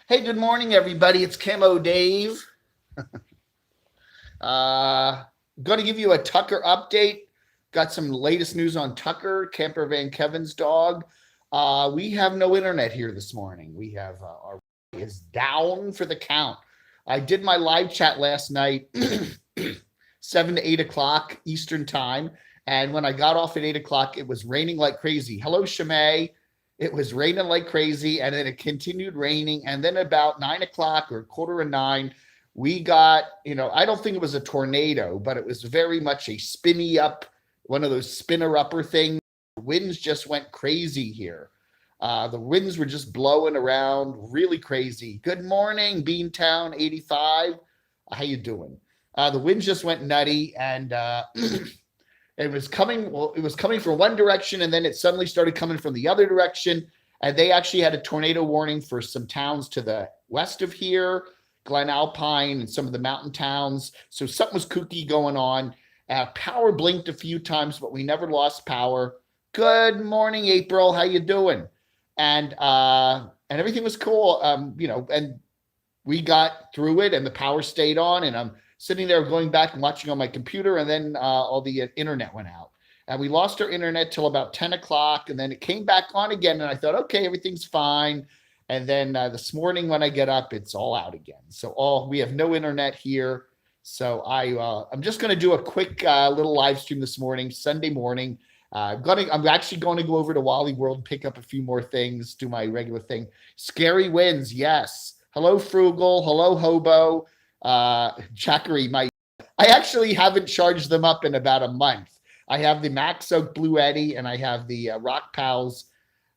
Hey, good morning, everybody. It's Camo Dave. Uh, going to give you a Tucker update. Got some latest news on Tucker, Camper Van Kevin's dog. We have no internet here this morning. We have our is down for the count. I did my live chat last night, 7 to 8 o'clock Eastern time, and when I got off at 8 o'clock, it was raining like crazy. Hello, Shimei. It was raining like crazy, and then it continued raining, and then about 9 o'clock or quarter of nine, we got, I don't think it was a tornado, but it was very much a spinny up, one of those spinner upper things. Winds just went crazy here. The winds were just blowing around really crazy. Good morning, Beantown 85. How you doing? The winds just went nutty, and it was coming. Well, it was coming from one direction, and then it suddenly started coming from the other direction. And they actually had a tornado warning for some towns to the west of here, Glen Alpine, and some of the mountain towns. So something was kooky going on. Power blinked a few times, but we never lost power. Good morning, April. How you doing? And everything was cool. And we got through it, and the power stayed on, and I'm sitting there going back and watching on my computer, and then all the internet went out. And we lost our internet till about 10 o'clock, and then it came back on again, and I thought, okay, everything's fine. And then this morning when I get up, it's all out again. So we have no internet here. So I'm just going to do a quick little live stream this morning, Sunday morning. I'm actually going to go over to Wally World, pick up a few more things, do my regular thing. Scary wins, yes. Hello, Frugal. Hello, Hobo. Chakri, I actually haven't charged them up in about a month. I have the Max Oak Blue Eddy, and I have the Rock Pals.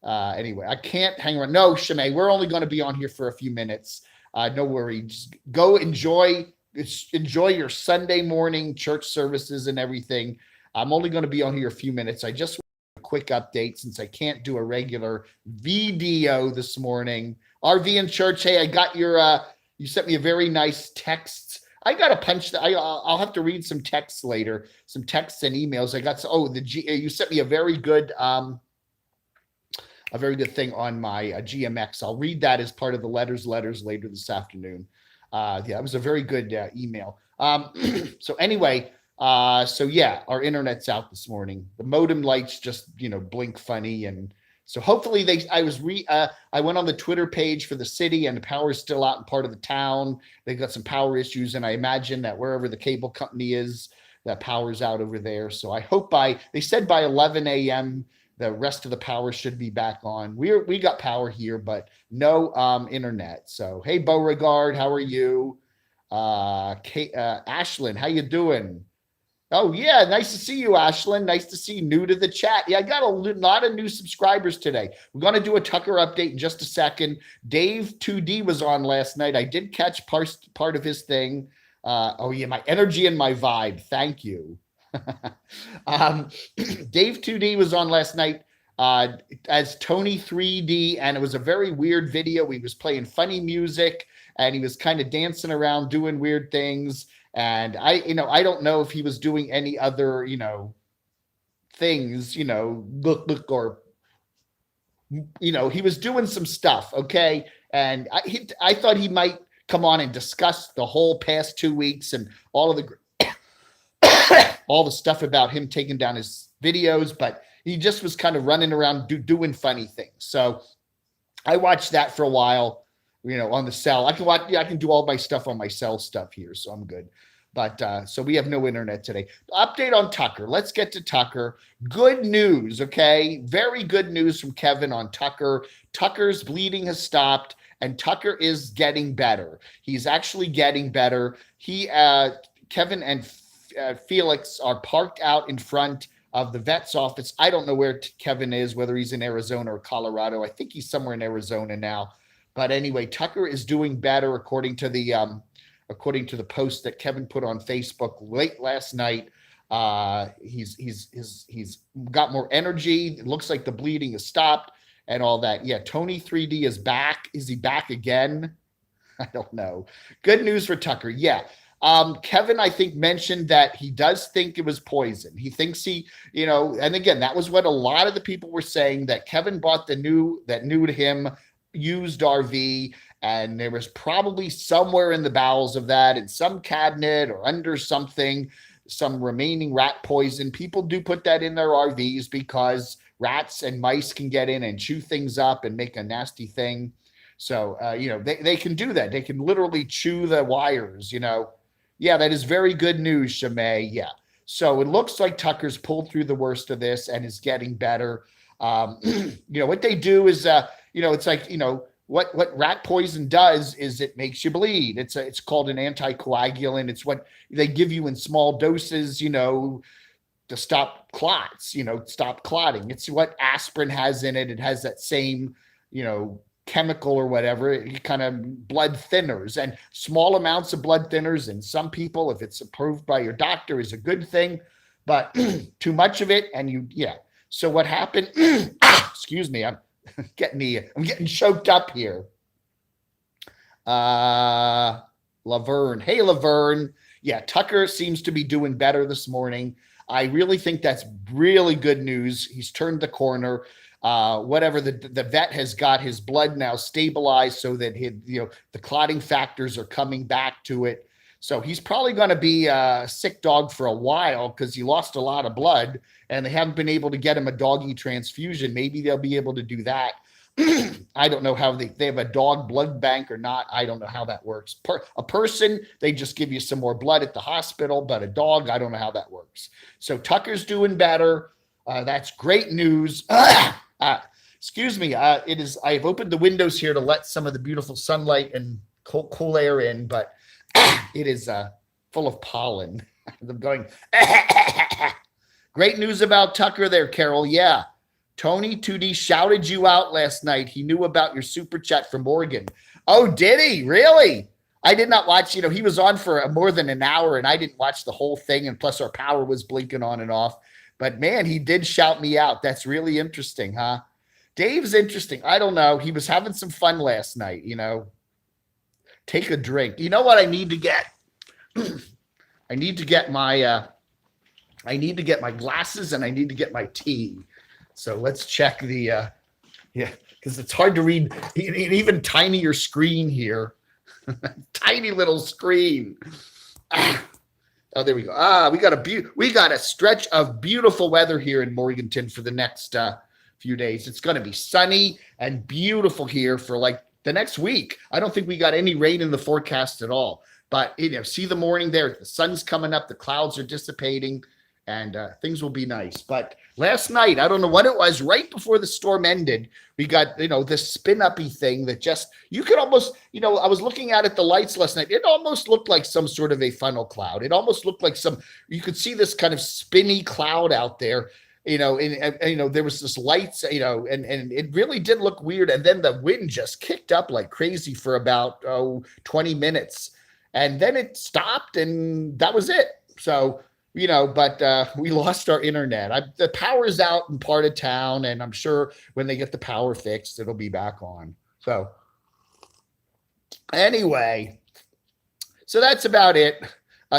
Anyway, I can't hang around. No, Shimei, we're only going to be on here for a few minutes. No worry. Just go enjoy your Sunday morning church services and everything. I'm only going to be on here a few minutes. I just want a quick update since I can't do a regular video this morning. RV in church. Hey, I got you sent me a very nice text. I got to punch that. I'll have to read some texts later, some texts and emails. You sent me a very good thing on my GMX. I'll read that as part of the letters later this afternoon. It was a very good email. So anyway, our internet's out this morning. The modem lights just, blink funny. And so hopefully I went on the Twitter page for the city, and the power's still out in part of the town. They've got some power issues, and I imagine that wherever the cable company is, that power's out over there. So I hope they said by 11 a.m., the rest of the power should be back on. We got power here, but no internet. So, hey, Beauregard, how are you? Ashlyn, how you doing? Oh, yeah. Nice to see you, Ashlyn. Nice to see you new to the chat. Yeah, I got a lot of new subscribers today. We're going to do a Tucker update in just a second. Dave 2D was on last night. I did catch part of his thing. My energy and my vibe. Thank you. Dave 2D was on last night as Tony 3D, and it was a very weird video. He was playing funny music, and he was kind of dancing around doing weird things. And I don't know if he was doing any other, things, look, or, he was doing some stuff. Okay. And I thought he might come on and discuss the whole past 2 weeks and all of the stuff about him taking down his videos, but he just was kind of running around doing funny things. So I watched that for a while. On the cell. I can do all my stuff on my cell stuff here, so I'm good. But so we have no internet today. Update on Tucker. Let's get to Tucker. Good news, okay? Very good news from Kevin on Tucker. Tucker's bleeding has stopped, and Tucker is getting better. He's actually getting better. Kevin and Felix are parked out in front of the vet's office. I don't know where Kevin is, whether he's in Arizona or Colorado. I think he's somewhere in Arizona now. But anyway, Tucker is doing better according to the post that Kevin put on Facebook late last night. He's got more energy. It looks like the bleeding has stopped and all that. Yeah, Tony 3D is back. Is he back again? I don't know. Good news for Tucker. Yeah. Kevin, I think, mentioned that he does think it was poison. He thinks and again, that was what a lot of the people were saying, that Kevin bought that new to him used RV, And there was probably somewhere in the bowels of that, in some cabinet or under something, some remaining rat poison. People do put that in their RVs because rats and mice can get in and chew things up and make a nasty thing. So, they can do that. They can literally chew the wires, Yeah, that is very good news, Shamay. Yeah. So it looks like Tucker's pulled through the worst of this and is getting better. What they do is, it's like, what rat poison does is it makes you bleed. It's called an anticoagulant. It's what they give you in small doses, to stop clots, stop clotting. It's what aspirin has in it. It has that same, chemical or whatever, it kind of blood thinners, and small amounts of blood thinners. And some people, if it's approved by your doctor, is a good thing, but too much of it. And so what happened, excuse me, I'm getting choked up here. Laverne. Hey, Laverne. Yeah, Tucker seems to be doing better this morning. I really think that's really good news. He's turned the corner. Whatever the vet has got his blood now stabilized so that the clotting factors are coming back to it. So he's probably going to be a sick dog for a while because he lost a lot of blood and they haven't been able to get him a doggy transfusion. Maybe they'll be able to do that. I don't know how they have a dog blood bank or not. I don't know how that works. A person, they just give you some more blood at the hospital, but a dog, I don't know how that works. So Tucker's doing better. That's great news. Excuse me. I've opened the windows here to let some of the beautiful sunlight and cool air in, but it is full of pollen. I'm going, great news about Tucker there, Carol. Yeah. Tony 2D shouted you out last night. He knew about your super chat from Morgan. Oh, did he? Really? I did not watch, he was on for more than an hour and I didn't watch the whole thing. And plus our power was blinking on and off. But man, he did shout me out. That's really interesting, huh? Dave's interesting. I don't know. He was having some fun last night, Take a drink. You know what I need to get? I need to get my glasses and I need to get my tea. So let's check because it's hard to read an even tinier screen here. Tiny little screen. Oh, there we go. We got a stretch of beautiful weather here in Morganton for the next few days. It's going to be sunny and beautiful here for like the next week. I don't think we got any rain in the forecast at all. But see the morning there. The sun's coming up. The clouds are dissipating. And things will be nice. But last night, I don't know what it was, right before the storm ended, we got, this spin-uppy thing that just, you could almost, I was looking at the lights last night. It almost looked like some sort of a funnel cloud. It almost looked like you could see this kind of spinny cloud out there, and there was this lights, and it really did look weird. And then the wind just kicked up like crazy for about 20 minutes. And then it stopped and that was it. So, but we lost our internet. The power's out in part of town, and I'm sure when they get the power fixed, it'll be back on. So anyway, so that's about it.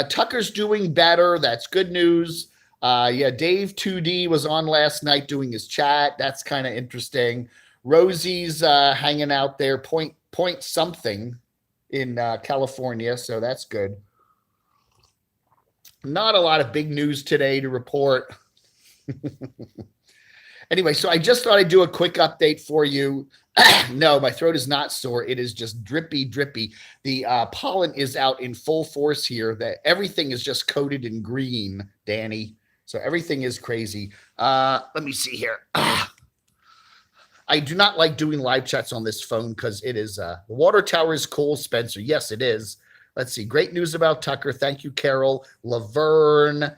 Tucker's doing better. That's good news. Dave 2D was on last night doing his chat. That's kind of interesting. Rosie's hanging out there, point something in California, so that's good. Not a lot of big news today to report. Anyway, so I just thought I'd do a quick update for you. No, my throat is not sore. It is just drippy. The pollen is out in full force here. Everything is just coated in green, Danny. So everything is crazy. Let me see here. I do not like doing live chats on this phone because it is the water tower is cool, Spencer. Yes, it is. Let's see. Great news about Tucker. Thank you, Carol. Laverne,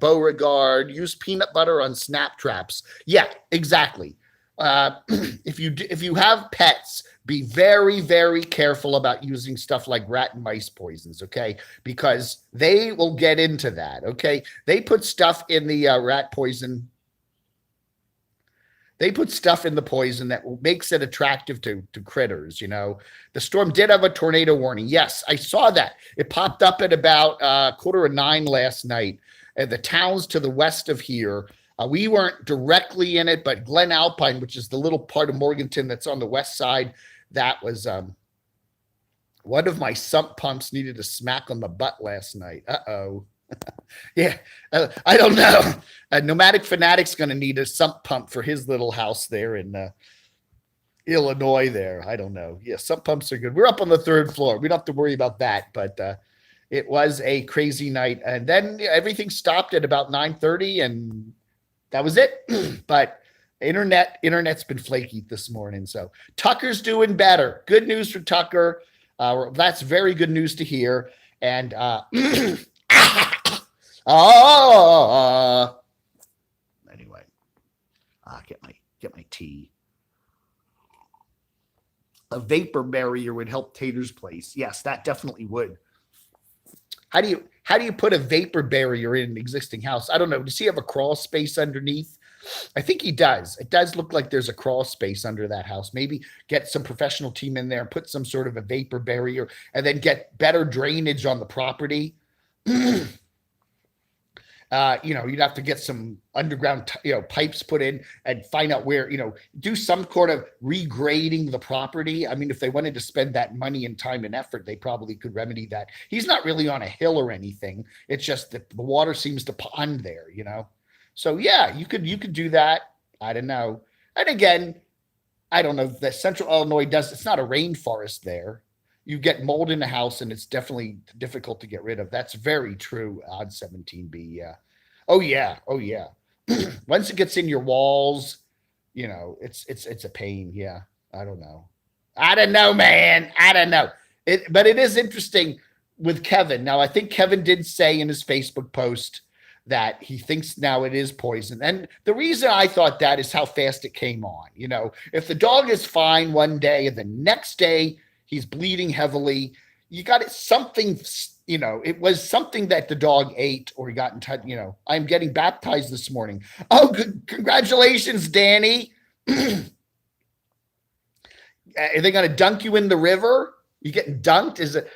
Beauregard. Use peanut butter on snap traps. Yeah, exactly. If you have pets, be very, very careful about using stuff like rat and mice poisons, okay? Because they will get into that, okay? They put stuff in the rat poison. They put stuff in the poison that makes it attractive to critters, The storm did have a tornado warning. Yes, I saw that. It popped up at about 9:15 last night. The towns to the west of here, we weren't directly in it, but Glen Alpine, which is the little part of Morganton that's on the west side, that was one of my sump pumps needed a smack on the butt last night. Uh-oh. Yeah, I don't know. Nomadic Fanatic's going to need a sump pump for his little house there in Illinois there. I don't know. Yeah, sump pumps are good. We're up on the 3rd floor. We don't have to worry about that, but it was a crazy night. And then everything stopped at about 9:30 and that was it. But internet's been flaky this morning. So Tucker's doing better. Good news for Tucker. That's very good news to hear. And anyway, get my tea. A vapor barrier would help Tater's place. Yes, that definitely would. How do you put a vapor barrier in an existing house? I don't know. Does he have a crawl space underneath? I think he does. It does look like there's a crawl space under that house. Maybe get some professional team in there and put some sort of a vapor barrier and then get better drainage on the property. You'd have to get some underground, pipes put in and find out where, do some sort of regrading the property. I mean, if they wanted to spend that money and time and effort, they probably could remedy that. He's not really on a hill or anything. It's just that the water seems to pond there, So yeah, you could do that. I don't know. And again, I don't know that Central Illinois it's not a rainforest there. You get mold in the house and it's definitely difficult to get rid of. That's very true. Odd 17B. Yeah. Oh yeah. Once it gets in your walls, it's a pain. Yeah. I don't know, man. I don't know. But it is interesting with Kevin. Now, I think Kevin did say in his Facebook post that he thinks now it is poison. And the reason I thought that is how fast it came on. If the dog is fine one day and the next day he's bleeding heavily, you got it something, it was something that the dog ate or he got in touch. I'm getting baptized this morning. Oh, good. Congratulations, Danny. Are they going to dunk you in the river? You getting dunked? Is it,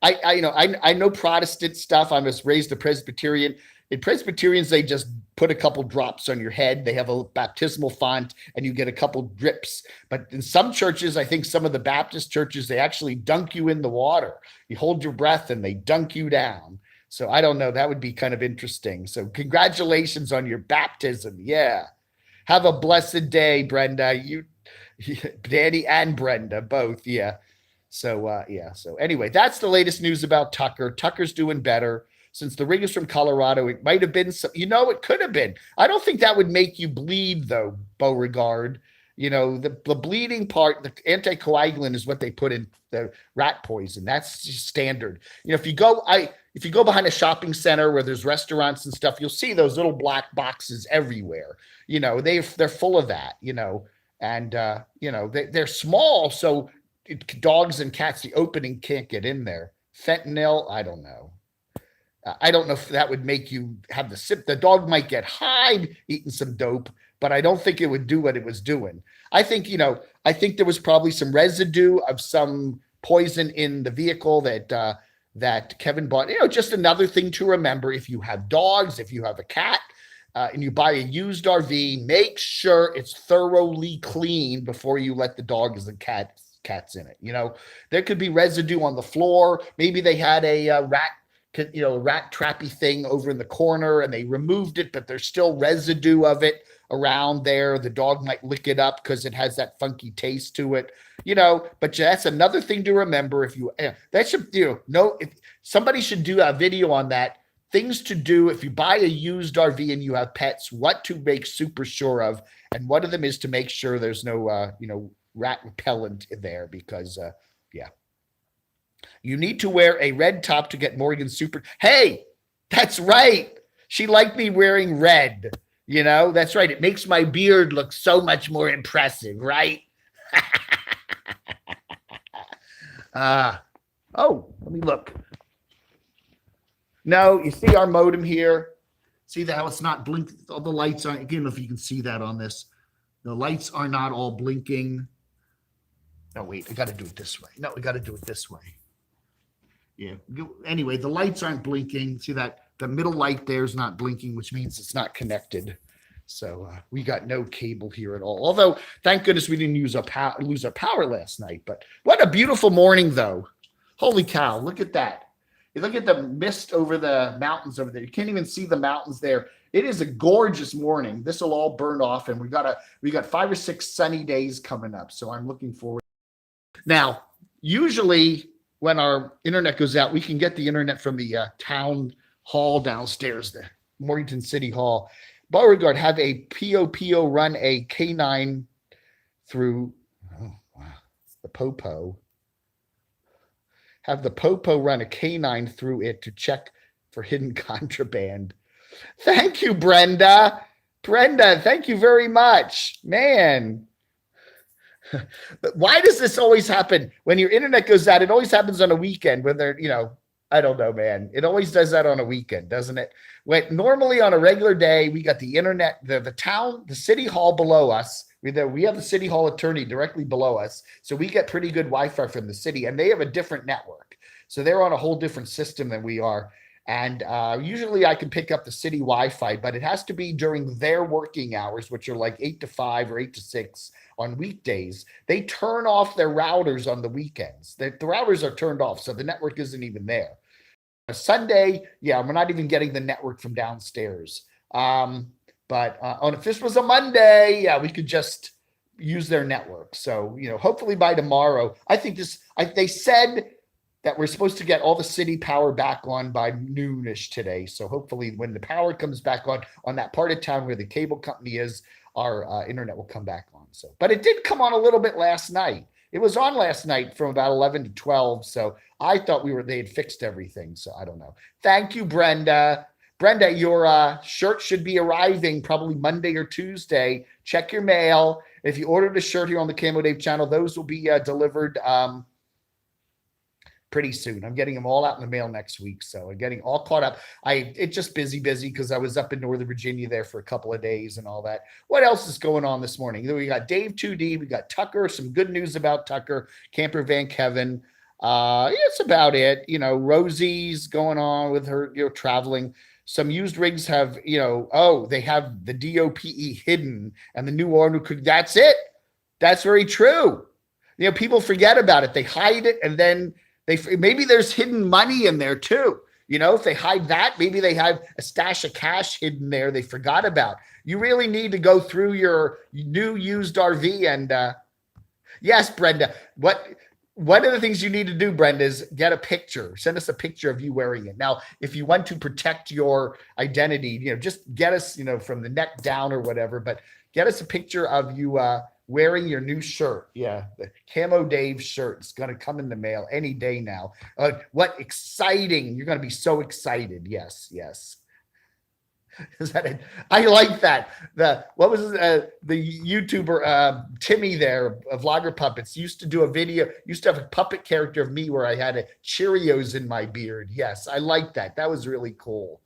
I know Protestant stuff. I was raised a Presbyterian. In Presbyterians, they just put a couple drops on your head. They have a baptismal font and you get a couple drips. But in some churches, I think some of the Baptist churches, they actually dunk you in the water. You hold your breath and they dunk you down. So I don't know. That would be kind of interesting. So congratulations on your baptism. Yeah. Have a blessed day, Brenda. Danny and Brenda, both. Yeah. So, So anyway, that's the latest news about Tucker. Tucker's doing better. Since the ring is from Colorado, it might have been some, it could have been. I don't think that would make you bleed, though, Beauregard. The bleeding part, the anticoagulant is what they put in the rat poison. That's just standard. If you go behind a shopping center where there's restaurants and stuff, you'll see those little black boxes everywhere. They're full of that, and, they're small. So dogs and cats, the opening can't get in there. Fentanyl, I don't know. I don't know if that would make you have the sip. The dog might get high eating some dope, but I don't think it would do what it was doing. I think there was probably some residue of some poison in the vehicle that Kevin bought. Just another thing to remember. If you have dogs, if you have a cat, and you buy a used RV, make sure it's thoroughly clean before you let the dogs and cats in it. There could be residue on the floor. Maybe they had a rat trappy thing over in the corner and they removed it, but there's still residue of it around there. The dog might lick it up because it has that funky taste to it, but that's another thing to remember. If somebody should do a video on that, things to do if you buy a used RV and you have pets, what to make super sure of. And one of them is to make sure there's no, rat repellent in there because, you need to wear a red top to get Morgan's super. Hey, that's right. She liked me wearing red. That's right. It makes my beard look so much more impressive, right? Let me look. No, you see our modem here? See how it's not blinking? All the lights aren't. Again, if you can see that on this, the lights are not all blinking. No, wait, I got to do it this way. No, we got to do it this way. Yeah. Anyway, the lights aren't blinking. See that the middle light there is not blinking, which means it's not connected. So we got no cable here at all. Although, thank goodness we didn't lose our power last night. But what a beautiful morning, though. Holy cow, look at that. You look at the mist over the mountains over there. You can't even see the mountains there. It is a gorgeous morning. This will all burn off, and we got 5 or 6 sunny days coming up. So I'm looking forward. Now, usually when our internet goes out, we can get the internet from the town hall downstairs, the Morganton City Hall. Beauregard have a POPO run a K9 through the Popo. Have the Popo run a K9 through it to check for hidden contraband. Thank you, Brenda. Brenda, thank you very much. Man. Why does this always happen? When your internet goes out, it always happens on a weekend when they're, I don't know, man. It always does that on a weekend, doesn't it? When normally on a regular day, we got the internet, the city hall below us. We have the city hall attorney directly below us. So we get pretty good Wi-Fi from the city, and they have a different network. So they're on a whole different system than we are. And usually I can pick up the city Wi-Fi, but it has to be during their working hours, which are like 8 to 5 or 8 to 6 on weekdays. They turn off their routers on the weekends. The routers are turned off, so the network isn't even there. Sunday, we're not even getting the network from downstairs. But if this was a Monday, we could just use their network. So, hopefully by tomorrow, they said that we're supposed to get all the city power back on by noonish today. So hopefully when the power comes back on that part of town where the cable company is, our internet will come back on. So, but it did come on a little bit last night. It was on last night from about 11 to 12. So I thought they had fixed everything. So I don't know. Thank you, Brenda. Brenda, your shirt should be arriving probably Monday or Tuesday. Check your mail. If you ordered a shirt here on the Camo Dave channel, those will be delivered pretty soon. I'm getting them all out in the mail next week. So I'm getting all caught up. It's just busy because I was up in Northern Virginia there for a couple of days and all that. What else is going on this morning? We got Dave 2D. We got Tucker. Some good news about Tucker. Camper Van Kevin. It's about it. Rosie's going on with her, traveling. Some used rigs have, they have the DOPE hidden and the new order could, that's it. That's very true. People forget about it. They hide it and then maybe there's hidden money in there too. If they hide that, maybe they have a stash of cash hidden there they forgot about. You really need to go through your new used RV and yes, Brenda, one of the things you need to do, Brenda, is get a picture. Send us a picture of you wearing it. Now, if you want to protect your identity, just get us, from the neck down or whatever, but get us a picture of you wearing your new shirt. Yeah, the Camo Dave shirt is going to come in the mail any day now. What exciting. You're going to be so excited. Yes. Is that it? I like that. What was the YouTuber Timmy there, Vlogger Puppets, used to do a video, used to have a puppet character of me where I had a Cheerios in my beard. Yes, I like that. That was really cool.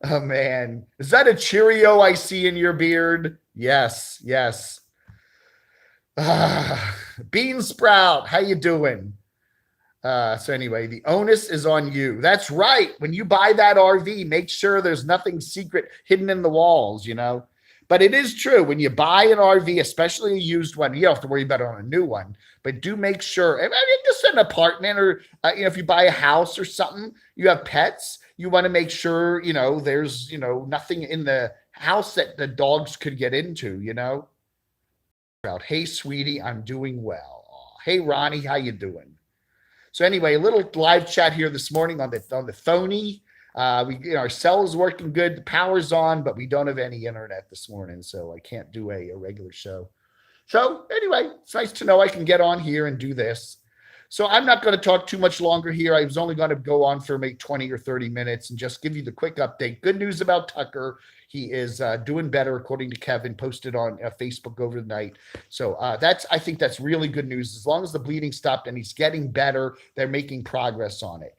Oh man, is that a Cheerio I see in your beard? Yes. Bean Sprout, how you doing? So anyway, the onus is on you. That's right. When you buy that RV, make sure there's nothing secret hidden in the walls, But it is true. When you buy an RV, especially a used one, you don't have to worry about it on a new one. But do make sure, just an apartment or, if you buy a house or something, you have pets, you want to make sure, there's, nothing in the house that the dogs could get into, Hey, sweetie, I'm doing well. Hey, Ronnie, how you doing? So anyway, a little live chat here this morning on the phony. Our cell is working good. The power's on, but we don't have any internet this morning, so I can't do a regular show. So anyway, it's nice to know I can get on here and do this. So I'm not going to talk too much longer here. I was only going to go on for maybe 20 or 30 minutes and just give you the quick update. Good news about Tucker. He is doing better, according to Kevin, posted on Facebook over the night. So I think that's really good news. As long as the bleeding stopped and he's getting better, they're making progress on it.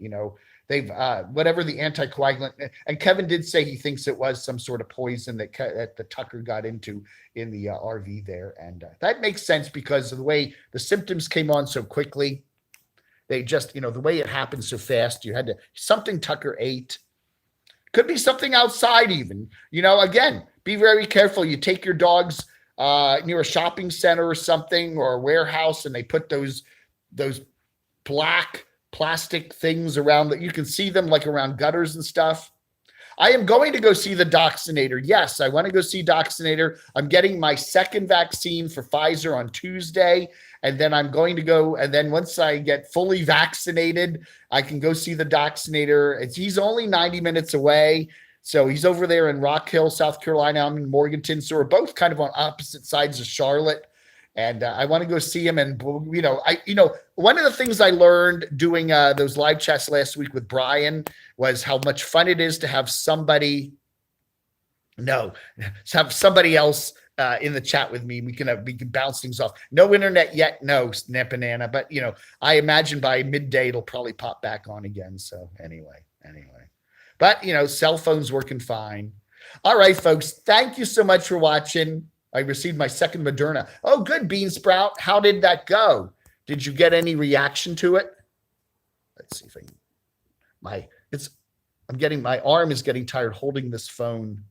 They've whatever the anticoagulant, and Kevin did say he thinks it was some sort of poison that the Tucker got into in the RV there. And that makes sense because of the way the symptoms came on so quickly. They just, the way it happened so fast, you had something Tucker ate Could be something outside even. Again, be very careful. You take your dogs near a shopping center or something, or a warehouse, and they put those black plastic things around that you can see them like around gutters and stuff. I am going to go see the Doxinator. Yes, I want to go see Doxinator. I'm getting my second vaccine for Pfizer on Tuesday, and then I'm going to go, and then once I get fully vaccinated, I can go see the Doxinator. He's only 90 minutes away, so he's over there in Rock Hill, South Carolina. I'm in Morganton, so we're both kind of on opposite sides of Charlotte. And I want to go see him. And, one of the things I learned doing those live chats last week with Brian was how much fun it is to have somebody else in the chat with me. We can bounce things off. No internet yet. No, Snap Banana. But, I imagine by midday, it'll probably pop back on again. So anyway. But, cell phone's working fine. All right, folks. Thank you so much for watching. I received my second Moderna. Oh, good, Bean Sprout. How did that go? Did you get any reaction to it? Let's see if I can. My arm is getting tired holding this phone.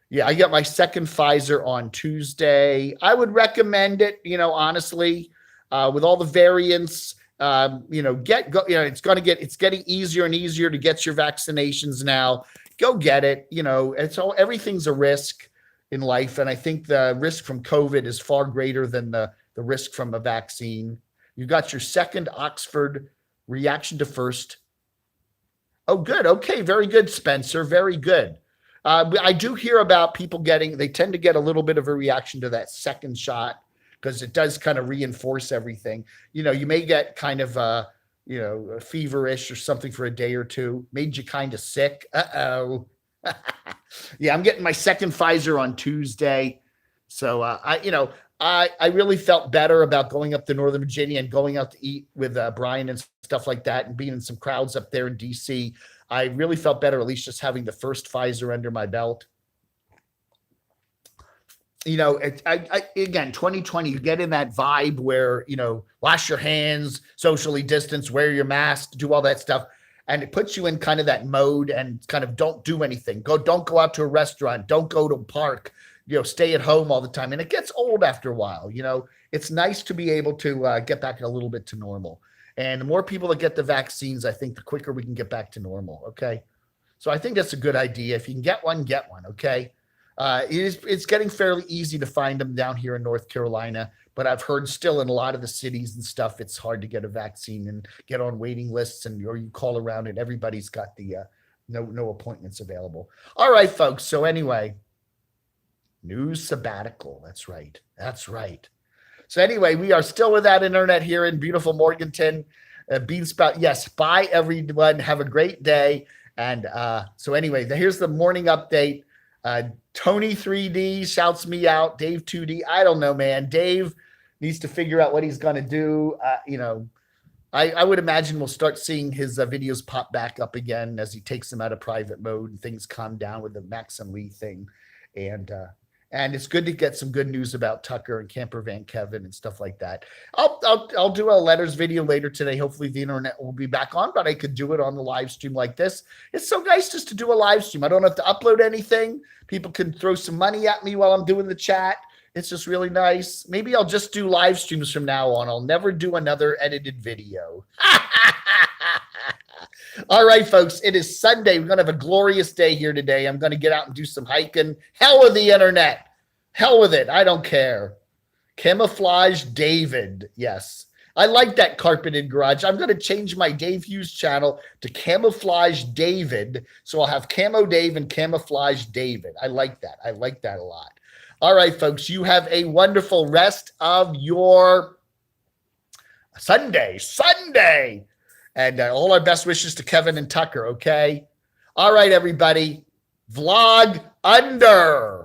Yeah, I got my second Pfizer on Tuesday. I would recommend it, honestly, with all the variants. It's getting easier and easier to get your vaccinations now. Go get it. Everything's a risk in life. And I think the risk from COVID is far greater than the risk from a vaccine. You got your second Oxford reaction to first. Oh, good. Okay. Very good, Spencer. Very good. I do hear about people they tend to get a little bit of a reaction to that second shot because it does kind of reinforce everything. You may get kind of, feverish or something for a day or two, made you kind of sick. Uh-oh. Yeah, I'm getting my second Pfizer on Tuesday. So I really felt better about going up to Northern Virginia and going out to eat with Brian and stuff like that and being in some crowds up there in DC. I really felt better, at least just having the first Pfizer under my belt. Again, 2020, you get in that vibe where, wash your hands, socially distance, wear your mask, do all that stuff. And it puts you in kind of that mode and kind of don't do anything. Don't go out to a restaurant. Don't go to a park, stay at home all the time. And it gets old after a while. It's nice to be able to get back a little bit to normal. And the more people that get the vaccines, I think the quicker we can get back to normal. Okay. So I think that's a good idea. If you can get one, get one. Okay. It's getting fairly easy to find them down here in North Carolina, but I've heard still in a lot of the cities and stuff, it's hard to get a vaccine and get on waiting lists, or you call around and everybody's got the no appointments available. All right, folks. So anyway, news sabbatical. That's right. So anyway, we are still without internet here in beautiful Morganton. Beansprout. Yes. Bye, everyone. Have a great day. And so anyway, here's the morning update. Tony 3D shouts me out. Dave 2D. I don't know, man. Dave needs to figure out what he's going to do. I would imagine we'll start seeing his videos pop back up again as he takes them out of private mode and things calm down with the Max and Lee thing. And it's good to get some good news about Tucker and Camper Van Kevin and stuff like that. I'll do a letters video later today. Hopefully the internet will be back on, but I could do it on the live stream like this. It's so nice just to do a live stream. I don't have to upload anything. People can throw some money at me while I'm doing the chat. It's just really nice. Maybe I'll just do live streams from now on. I'll never do another edited video. All right, folks, it is Sunday. We're going to have a glorious day here today. I'm going to get out and do some hiking. Hell with the internet. Hell with it. I don't care. Camouflage David. Yes. I like that carpeted garage. I'm going to change my Dave Hughes channel to Camouflage David. So I'll have Camo Dave and Camouflage David. I like that. I like that a lot. All right, folks, you have a wonderful rest of your Sunday. And all our best wishes to Kevin and Tucker, okay? All right, everybody. Vlog under.